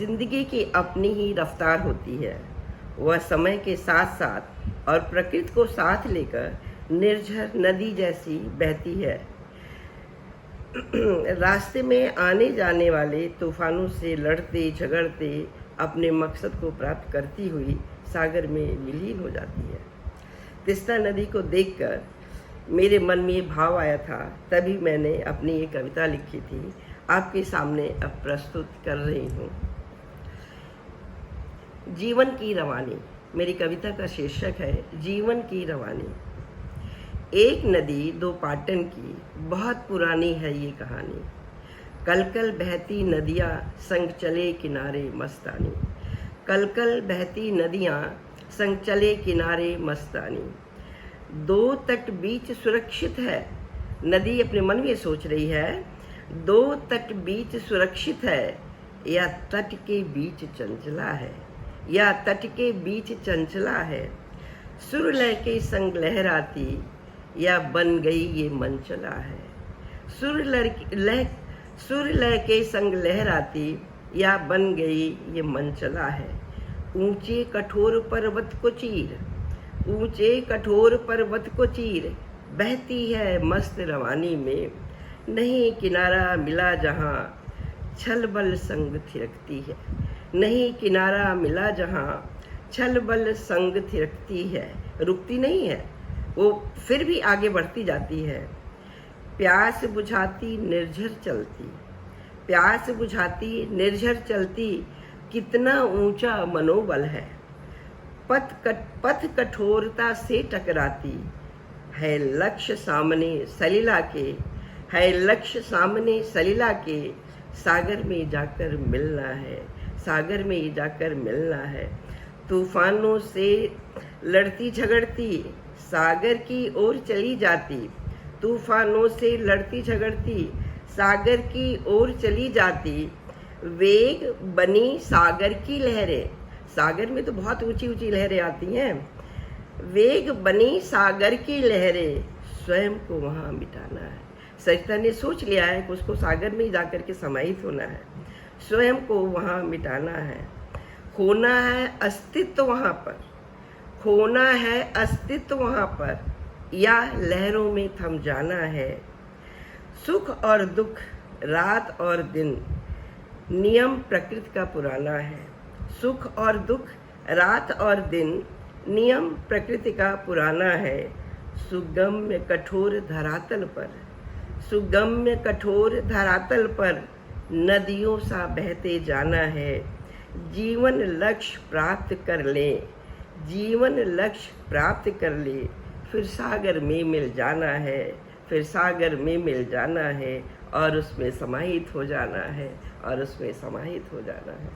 जिंदगी की अपनी ही रफ्तार होती है। वह समय के साथ साथ और प्रकृति को साथ लेकर निर्झर नदी जैसी बहती है। रास्ते में आने जाने वाले तूफानों से लड़ते झगड़ते अपने मकसद को प्राप्त करती हुई सागर में विलीन हो जाती है। तीस्ता नदी को देखकर मेरे मन में ये भाव आया था, तभी मैंने अपनी ये कविता लिखी थी, आपके सामने अब प्रस्तुत कर रही हूँ। जीवन की रवानी, मेरी कविता का शीर्षक है जीवन की रवानी। एक नदी दो पाटन की, बहुत पुरानी है ये कहानी। कल कल बहती नदियाँ संग चले किनारे मस्तानी। कल कल बहती नदियाँ संग चले किनारे मस्तानी। दो तट बीच सुरक्षित है, नदी अपने मन में सोच रही है, दो तट बीच सुरक्षित है, या तट के बीच चंचला है, या तट के बीच चंचला है। सुर लय के संग लहराती, या बन गई ये मंचला है। सुर लय के संग लहराती, या बन गई ये मंचला है। ऊंचे कठोर पर्वत को चीर, ऊंचे कठोर पर्वत को चीर, बहती है मस्त रवानी में। नहीं किनारा मिला जहाँ छल बल संग थिरकती है। नहीं किनारा मिला जहाँ छल बल संग थिरकती है। रुकती नहीं है, वो फिर भी आगे बढ़ती जाती है। प्यास बुझाती निर्झर चलती, प्यास बुझाती निर्झर चलती, कितना ऊंचा मनोबल है। पथ कठोरता से टकराती है, लक्ष्य सामने सलीला के, है लक्ष्य सामने सलीला के। सागर में जाकर मिलना है, सागर में जाकर मिलना है। तूफानों से लड़ती झगड़ती सागर की ओर चली जाती। तूफानों से लड़ती झगड़ती सागर की ओर चली जाती। वेग बनी सागर की लहरें, सागर में तो बहुत ऊंची ऊंची लहरें आती हैं। वेग बनी सागर की लहरें, स्वयं को वहाँ मिटाना है। सरिता ने सोच लिया है कि उसको सागर में ही जाकर के समाहित होना है, स्वयं को वहाँ मिटाना है। खोना है अस्तित्व वहाँ पर, खोना है अस्तित्व वहाँ पर, या लहरों में थम जाना है। सुख और दुख, रात और दिन, नियम प्रकृति का पुराना है। सुख और दुख, रात और दिन, नियम प्रकृति का पुराना है। सुगम्य कठोर धरातल पर, सुगम्य कठोर धरातल पर, नदियों सा बहते जाना है। जीवन लक्ष्य प्राप्त कर ले, जीवन लक्ष्य प्राप्त कर ले, फिर सागर में मिल जाना है, फिर सागर में मिल जाना है, और उसमें समाहित हो जाना है, और उसमें समाहित हो जाना है।